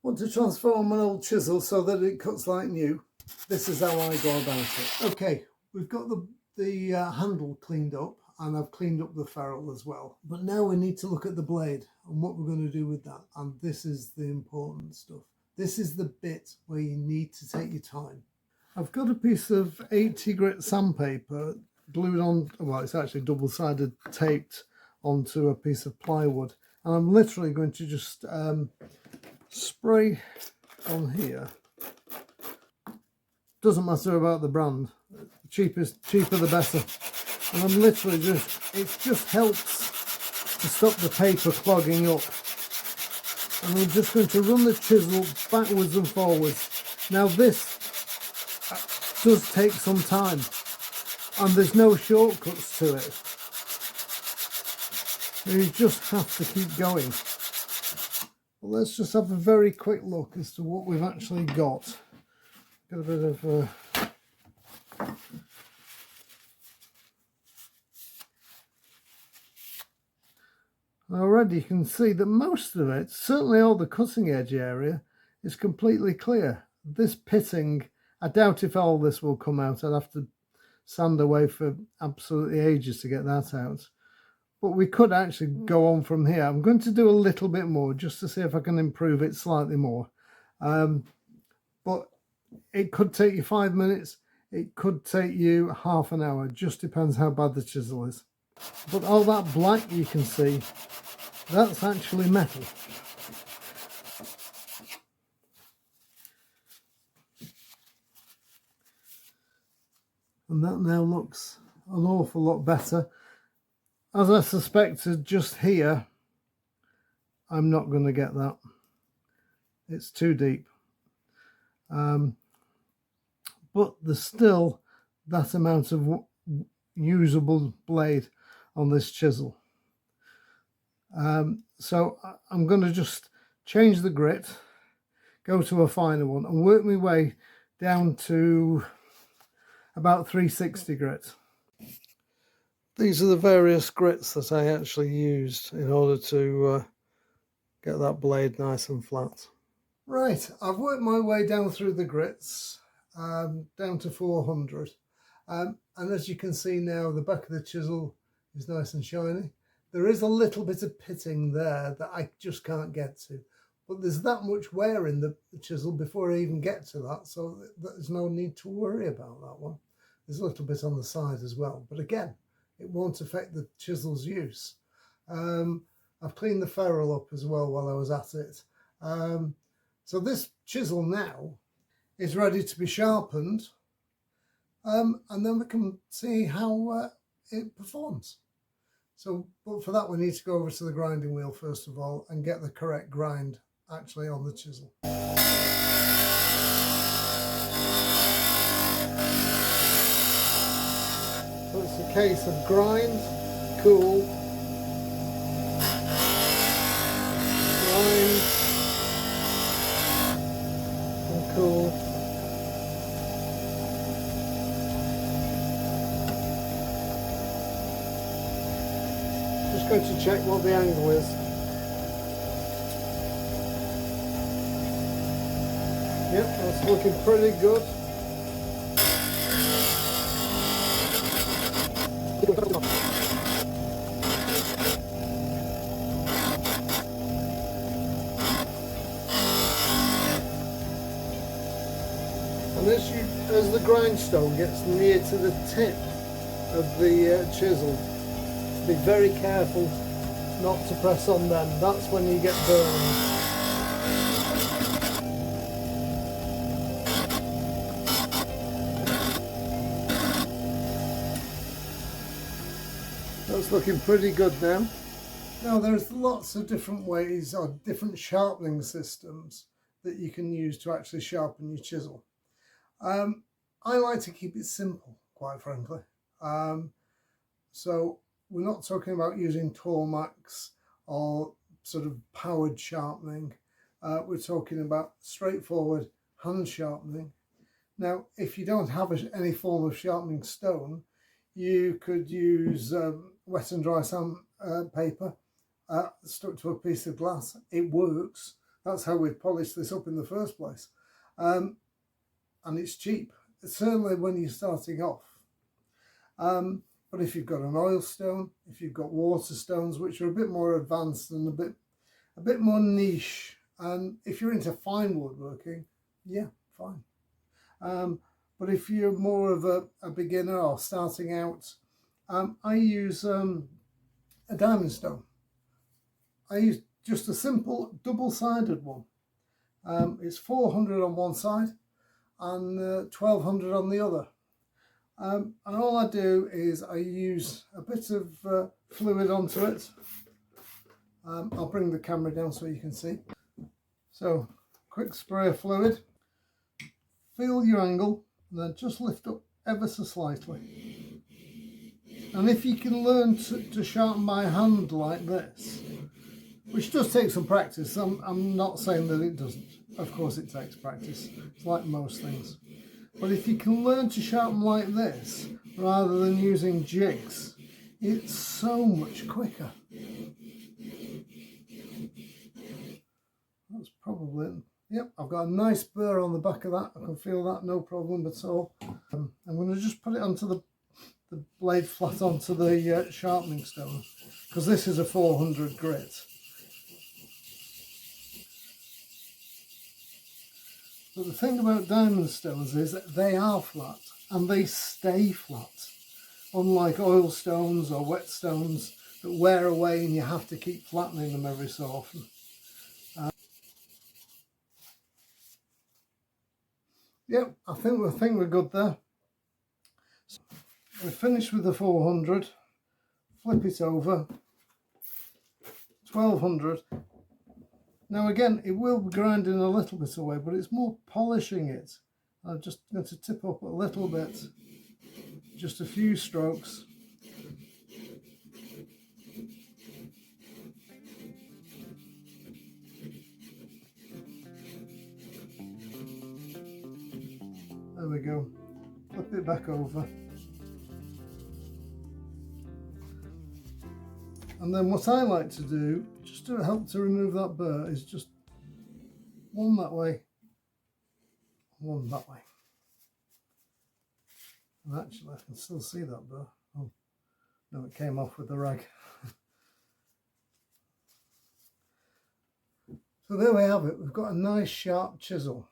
Want to transform an old chisel so that it cuts like new? This is how I go about it. Okay, we've got the handle cleaned up, and I've cleaned up the ferrule as well. But now we need to look at the blade and what we're going to do with that. And this is the important stuff. This is the bit where you need to take your time. I've got a piece of 80 grit sandpaper glued on, well, it's actually double-sided taped onto a piece of plywood. And I'm literally going to just spray on here. Doesn't matter about the brand, cheaper the better. And I'm literally it just helps to stop the paper clogging up. And I'm just going to run the chisel backwards and forwards. Now this does take some time, and there's no shortcuts to it. You just have to keep going. Well, let's just have a very quick look as to what we've actually got. Got a bit of already you can see that most of it, certainly all the cutting edge area, is completely clear. This pitting, I doubt if all this will come out. I'd have to sand away for absolutely ages to get that out. But we could actually go on from here. I'm going to do a little bit more just to see if I can improve it slightly more. But it could take you 5 minutes. It could take you half an hour. Just depends how bad the chisel is. But all that black you can see, that's actually metal. And that now looks an awful lot better. As I suspected just here, I'm not going to get that. It's too deep. But there's still that amount of usable blade on this chisel. So I'm going to just change the grit, go to a finer one, and work my way down to about 360 grit. These are the various grits that I actually used in order to get that blade nice and flat. Right, I've worked my way down through the grits, down to 400. And as you can see now, the back of the chisel is nice and shiny. There is a little bit of pitting there that I just can't get to. But there's that much wear in the chisel before I even get to that, so there's no need to worry about that one. There's a little bit on the side as well. But again, it won't affect the chisel's use. I've cleaned the ferrule up as well while I was at it. So this chisel now is ready to be sharpened, and then we can see how it performs. So, but for that we need to go over to the grinding wheel first of all and get the correct grind actually on the chisel. So it's a case of grind, cool, grind, and cool. Just going to check what the angle is. Yep, that's looking pretty good. And as the grindstone gets near to the tip of the chisel, be very careful not to press on them. That's when you get burned. That's looking pretty good now. Now there's lots of different ways or different sharpening systems that you can use to actually sharpen your chisel. I like to keep it simple, quite frankly. So we're not talking about using Tormax or sort of powered sharpening. We're talking about straightforward hand sharpening. Now, if you don't have any form of sharpening stone, you could use wet and dry sandpaper stuck to a piece of glass. It works, That's how we've polished this up in the first place. And it's cheap, certainly when you're starting off. But if you've got an oil stone, if you've got water stones, which are a bit more advanced and a bit more niche, and if you're into fine woodworking, yeah, fine. But if you're more of a beginner or starting out, I use a diamond stone. I use just a simple double-sided one. It's 400 on one side and 1200 on the other. And all I do is I use a bit of fluid onto it. I'll bring the camera down so you can see. So, quick spray of fluid. Feel your angle and then just lift up ever so slightly. And if you can learn to sharpen by hand like this, which does take some practice, I'm not saying that it doesn't. Of course it takes practice. It's like most things. But if you can learn to sharpen like this, rather than using jigs, it's so much quicker. That's probably it. Yep, I've got a nice burr on the back of that. I can feel that, no problem at all. I'm going to just put it onto the blade flat onto the sharpening stone, because this is a 400 grit. But the thing about diamond stones is that they are flat and they stay flat, unlike oil stones or wet stones that wear away and you have to keep flattening them every so often. Yep, I think we're good there. So we're finished with the 400. Flip it over. 1200. Now again, it will be grinding a little bit away, but it's more polishing it. I'm just going to tip up a little bit, just a few strokes. There we go. Flip it back over. And then what I like to do, just to help to remove that burr, is just one that way, one that way. And actually I can still see that burr. Oh, no, it came off with the rag. So there we have it. We've got a nice sharp chisel.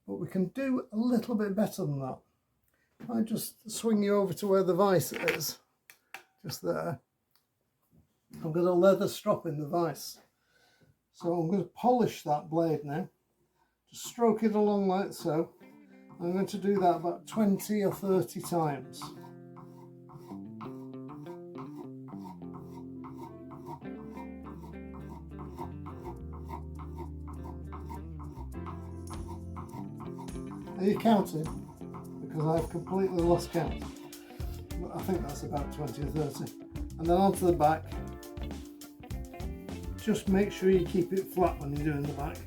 But we can do a little bit better than that. If I just swing you over to where the vise is, just there. I've got a leather strop in the vise. So I'm going to polish that blade now. Just stroke it along like so. I'm going to do that about 20 or 30 times. Are you counting? Because I've completely lost count. But I think that's about 20 or 30. And then onto the back. Just make sure you keep it flat when you're doing the back.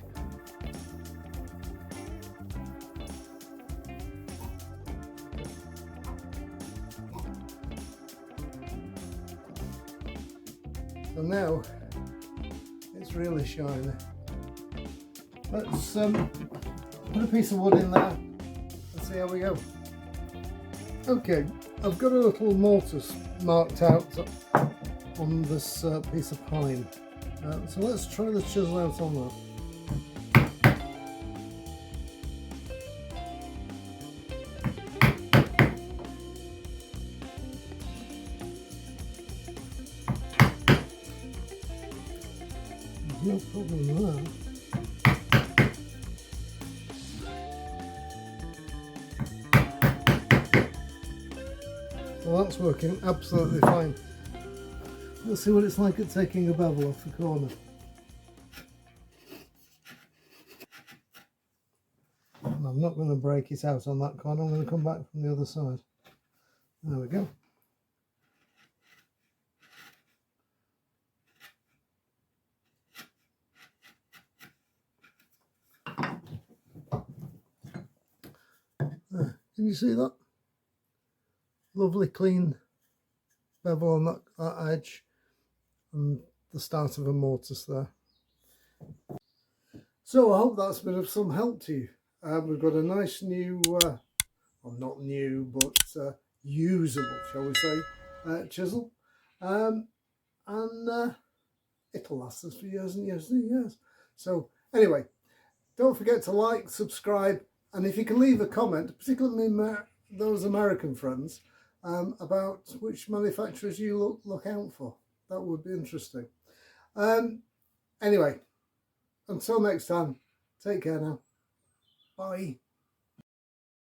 So now it's really shiny. Let's put a piece of wood in there and see how we go. Okay, I've got a little mortise marked out on this piece of pine. So let's try the chisel out on that. There's no problem there. So that's working absolutely fine. Let's see what it's like at taking a bevel off the corner. And I'm not going to break it out on that corner, I'm going to come back from the other side. There we go. There. Can you see that? Lovely clean bevel on that edge. And the start of a mortise there. So I hope that's been of some help to you. We've got a nice new, well, not new, but usable, shall we say, chisel. And it'll last us for years and years and years. So anyway, don't forget to like, subscribe, and if you can leave a comment, particularly those American friends, about which manufacturers you look out for. That would be interesting. Anyway, until next time, take care now. Bye.